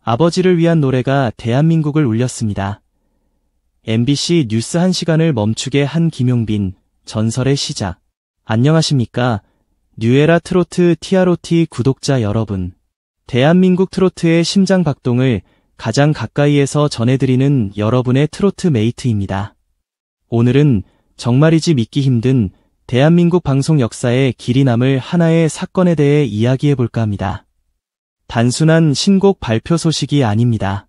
아버지를 위한 노래가 대한민국을 울렸습니다. MBC 뉴스 1시간을 멈추게 한 김용빈, 전설의 시작. 안녕하십니까? 뉴에라 트로트 TROT 구독자 여러분. 대한민국 트로트의 심장박동을 가장 가까이에서 전해드리는 여러분의 트로트 메이트입니다. 오늘은 정말이지 믿기 힘든 대한민국 방송 역사에 길이 남을 하나의 사건에 대해 이야기해볼까 합니다. 단순한 신곡 발표 소식이 아닙니다.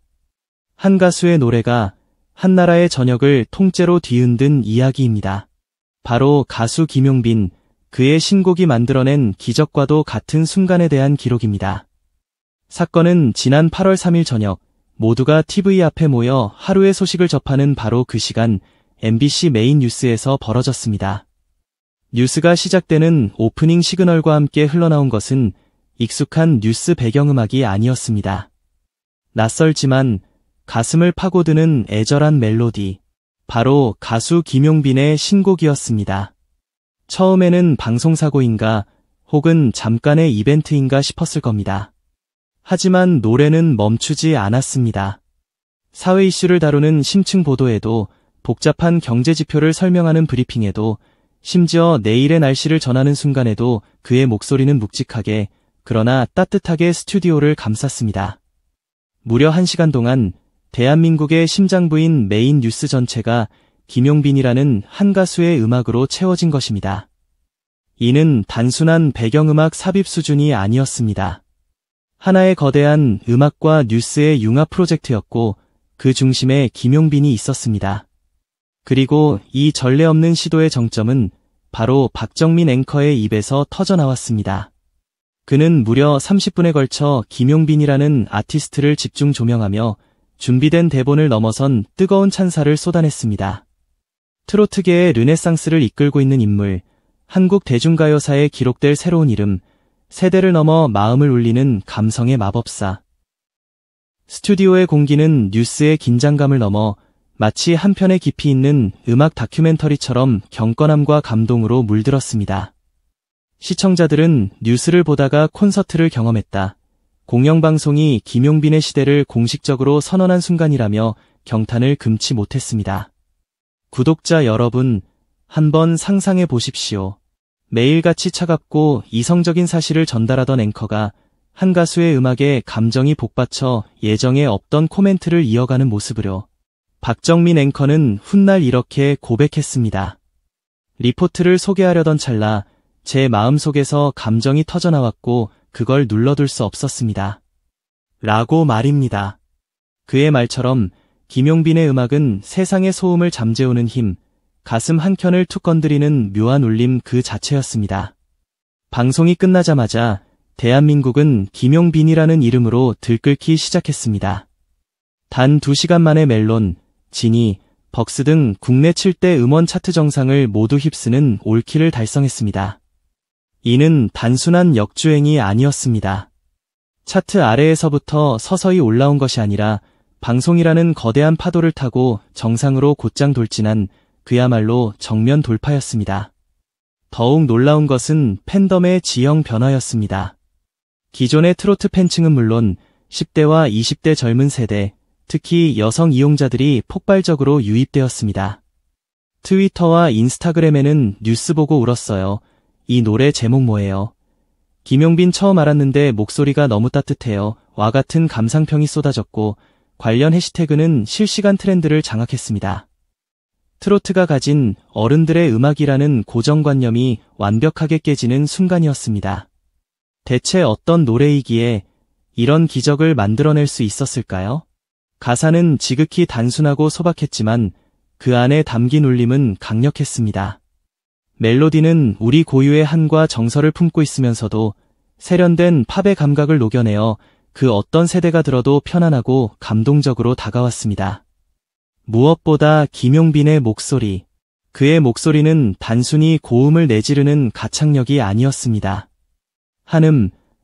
한 가수의 노래가 한 나라의 전역을 통째로 뒤흔든 이야기입니다. 바로 가수 김용빈, 그의 신곡이 만들어낸 기적과도 같은 순간에 대한 기록입니다. 사건은 지난 8월 3일 저녁, 모두가 TV 앞에 모여 하루의 소식을 접하는 바로 그 시간 MBC 메인 뉴스에서 벌어졌습니다. 뉴스가 시작되는 오프닝 시그널과 함께 흘러나온 것은 익숙한 뉴스 배경음악이 아니었습니다. 낯설지만 가슴을 파고드는 애절한 멜로디, 바로 가수 김용빈의 신곡이었습니다. 처음에는 방송사고인가 혹은 잠깐의 이벤트인가 싶었을 겁니다. 하지만 노래는 멈추지 않았습니다. 사회 이슈를 다루는 심층 보도에도, 복잡한 경제 지표를 설명하는 브리핑에도, 심지어 내일의 날씨를 전하는 순간에도 그의 목소리는 묵직하게, 그러나 따뜻하게 스튜디오를 감쌌습니다. 무려 1시간 동안 대한민국의 심장부인 메인 뉴스 전체가 김용빈이라는 한 가수의 음악으로 채워진 것입니다. 이는 단순한 배경음악 삽입 수준이 아니었습니다. 하나의 거대한 음악과 뉴스의 융합 프로젝트였고, 그 중심에 김용빈이 있었습니다. 그리고 이 전례 없는 시도의 정점은 바로 박정민 앵커의 입에서 터져나왔습니다. 그는 무려 30분에 걸쳐 김용빈이라는 아티스트를 집중 조명하며 준비된 대본을 넘어선 뜨거운 찬사를 쏟아냈습니다. 트로트계의 르네상스를 이끌고 있는 인물, 한국 대중가요사에 기록될 새로운 이름, 세대를 넘어 마음을 울리는 감성의 마법사. 스튜디오의 공기는 뉴스의 긴장감을 넘어 마치 한편의 깊이 있는 음악 다큐멘터리처럼 경건함과 감동으로 물들었습니다. 시청자들은 뉴스를 보다가 콘서트를 경험했다. 공영방송이 김용빈의 시대를 공식적으로 선언한 순간이라며 경탄을 금치 못했습니다. 구독자 여러분, 한번 상상해 보십시오. 매일같이 차갑고 이성적인 사실을 전달하던 앵커가 한 가수의 음악에 감정이 복받쳐 예정에 없던 코멘트를 이어가는 모습으로. 박정민 앵커는 훗날 이렇게 고백했습니다. 리포트를 소개하려던 찰나 제 마음속에서 감정이 터져나왔고 그걸 눌러둘 수 없었습니다. 라고 말입니다. 그의 말처럼 김용빈의 음악은 세상의 소음을 잠재우는 힘, 가슴 한켠을 툭 건드리는 묘한 울림 그 자체였습니다. 방송이 끝나자마자 대한민국은 김용빈이라는 이름으로 들끓기 시작했습니다. 단 2시간 만에 멜론, 지니, 벅스 등 국내 7대 음원 차트 정상을 모두 휩쓰는 올킬을 달성했습니다. 이는 단순한 역주행이 아니었습니다. 차트 아래에서부터 서서히 올라온 것이 아니라 방송이라는 거대한 파도를 타고 정상으로 곧장 돌진한 그야말로 정면 돌파였습니다. 더욱 놀라운 것은 팬덤의 지형 변화였습니다. 기존의 트로트 팬층은 물론 10대와 20대 젊은 세대, 특히 여성 이용자들이 폭발적으로 유입되었습니다. 트위터와 인스타그램에는 뉴스 보고 울었어요. 이 노래 제목 뭐예요? 김용빈 처음 알았는데 목소리가 너무 따뜻해요. 와 같은 감상평이 쏟아졌고 관련 해시태그는 실시간 트렌드를 장악했습니다. 트로트가 가진 어른들의 음악이라는 고정관념이 완벽하게 깨지는 순간이었습니다. 대체 어떤 노래이기에 이런 기적을 만들어낼 수 있었을까요? 가사는 지극히 단순하고 소박했지만 그 안에 담긴 울림은 강력했습니다. 멜로디는 우리 고유의 한과 정서를 품고 있으면서도 세련된 팝의 감각을 녹여내어 그 어떤 세대가 들어도 편안하고 감동적으로 다가왔습니다. 무엇보다 김용빈의 목소리, 그의 목소리는 단순히 고음을 내지르는 가창력이 아니었습니다.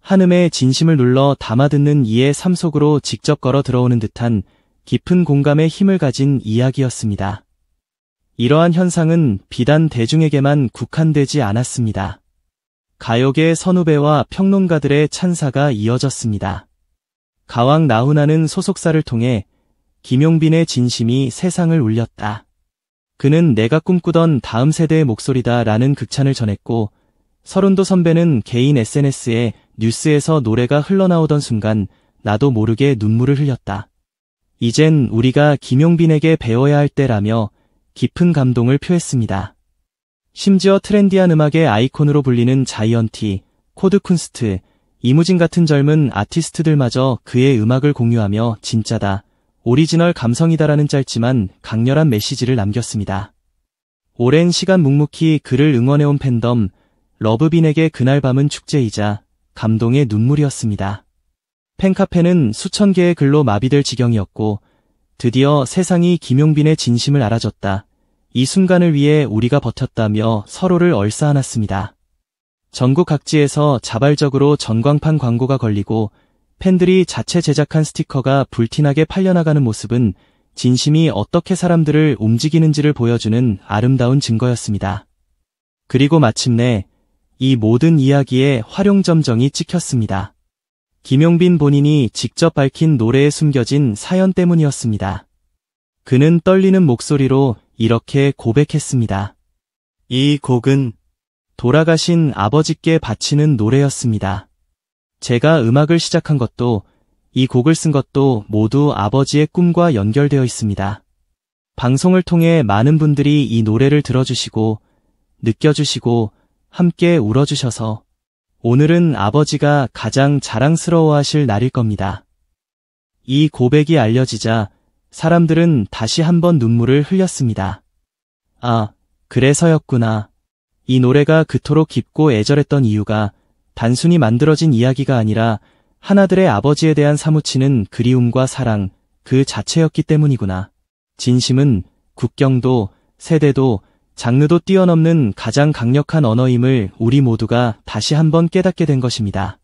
한음의 진심을 눌러 담아듣는 이의 삶 속으로 직접 걸어 들어오는 듯한 깊은 공감의 힘을 가진 이야기였습니다. 이러한 현상은 비단 대중에게만 국한되지 않았습니다. 가요계 선후배와 평론가들의 찬사가 이어졌습니다. 가왕 나훈아는 소속사를 통해 김용빈의 진심이 세상을 울렸다. 그는 내가 꿈꾸던 다음 세대의 목소리다 라는 극찬을 전했고, 서른도 선배는 개인 SNS에 뉴스에서 노래가 흘러나오던 순간 나도 모르게 눈물을 흘렸다. 이젠 우리가 김용빈에게 배워야 할 때라며 깊은 감동을 표했습니다. 심지어 트렌디한 음악의 아이콘으로 불리는 자이언티, 코드쿤스트, 이무진 같은 젊은 아티스트들마저 그의 음악을 공유하며 진짜다, 오리지널 감성이다라는 짧지만 강렬한 메시지를 남겼습니다. 오랜 시간 묵묵히 그를 응원해온 팬덤, 러브빈에게 그날 밤은 축제이자 감동의 눈물이었습니다. 팬카페는 수천 개의 글로 마비될 지경이었고, 드디어 세상이 김용빈의 진심을 알아줬다. 이 순간을 위해 우리가 버텼다며 서로를 얼싸안았습니다. 전국 각지에서 자발적으로 전광판 광고가 걸리고 팬들이 자체 제작한 스티커가 불티나게 팔려나가는 모습은 진심이 어떻게 사람들을 움직이는지를 보여주는 아름다운 증거였습니다. 그리고 마침내 이 모든 이야기에 활용점정이 찍혔습니다. 김용빈 본인이 직접 밝힌 노래에 숨겨진 사연 때문이었습니다. 그는 떨리는 목소리로 이렇게 고백했습니다. 이 곡은 돌아가신 아버지께 바치는 노래였습니다. 제가 음악을 시작한 것도, 이 곡을 쓴 것도 모두 아버지의 꿈과 연결되어 있습니다. 방송을 통해 많은 분들이 이 노래를 들어주시고, 느껴주시고, 함께 울어주셔서 오늘은 아버지가 가장 자랑스러워하실 날일 겁니다. 이 고백이 알려지자 사람들은 다시 한번 눈물을 흘렸습니다. 아, 그래서였구나. 이 노래가 그토록 깊고 애절했던 이유가 단순히 만들어진 이야기가 아니라 하나들의 아버지에 대한 사무치는 그리움과 사랑 그 자체였기 때문이구나. 진심은 국경도, 세대도, 장르도 뛰어넘는 가장 강력한 언어임을 우리 모두가 다시 한번 깨닫게 된 것입니다.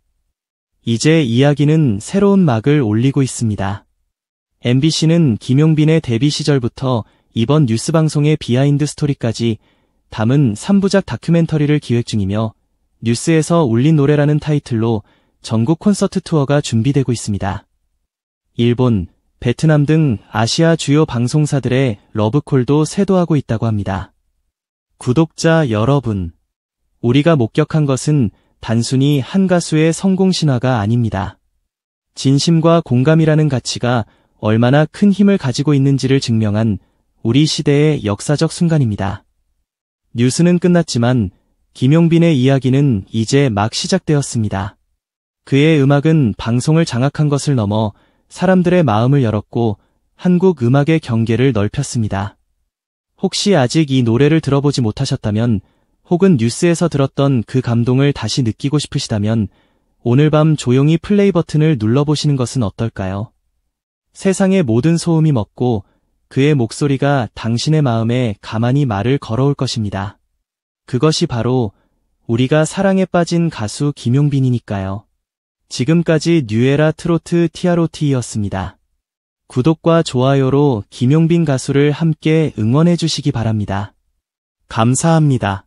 이제 이야기는 새로운 막을 올리고 있습니다. MBC는 김용빈의 데뷔 시절부터 이번 뉴스 방송의 비하인드 스토리까지 담은 3부작 다큐멘터리를 기획 중이며 뉴스에서 울린 노래라는 타이틀로 전국 콘서트 투어가 준비되고 있습니다. 일본, 베트남 등 아시아 주요 방송사들의 러브콜도 쇄도하고 있다고 합니다. 구독자 여러분, 우리가 목격한 것은 단순히 한 가수의 성공 신화가 아닙니다. 진심과 공감이라는 가치가 얼마나 큰 힘을 가지고 있는지를 증명한 우리 시대의 역사적 순간입니다. 뉴스는 끝났지만 김용빈의 이야기는 이제 막 시작되었습니다. 그의 음악은 방송을 장악한 것을 넘어 사람들의 마음을 열었고 한국 음악의 경계를 넓혔습니다. 혹시 아직 이 노래를 들어보지 못하셨다면, 혹은 뉴스에서 들었던 그 감동을 다시 느끼고 싶으시다면 오늘 밤 조용히 플레이 버튼을 눌러보시는 것은 어떨까요? 세상의 모든 소음이 멎고 그의 목소리가 당신의 마음에 가만히 말을 걸어올 것입니다. 그것이 바로 우리가 사랑에 빠진 가수 김용빈이니까요. 지금까지 뉴에라 트로트 TROT였습니다. 구독과 좋아요로 김용빈 가수를 함께 응원해 주시기 바랍니다. 감사합니다.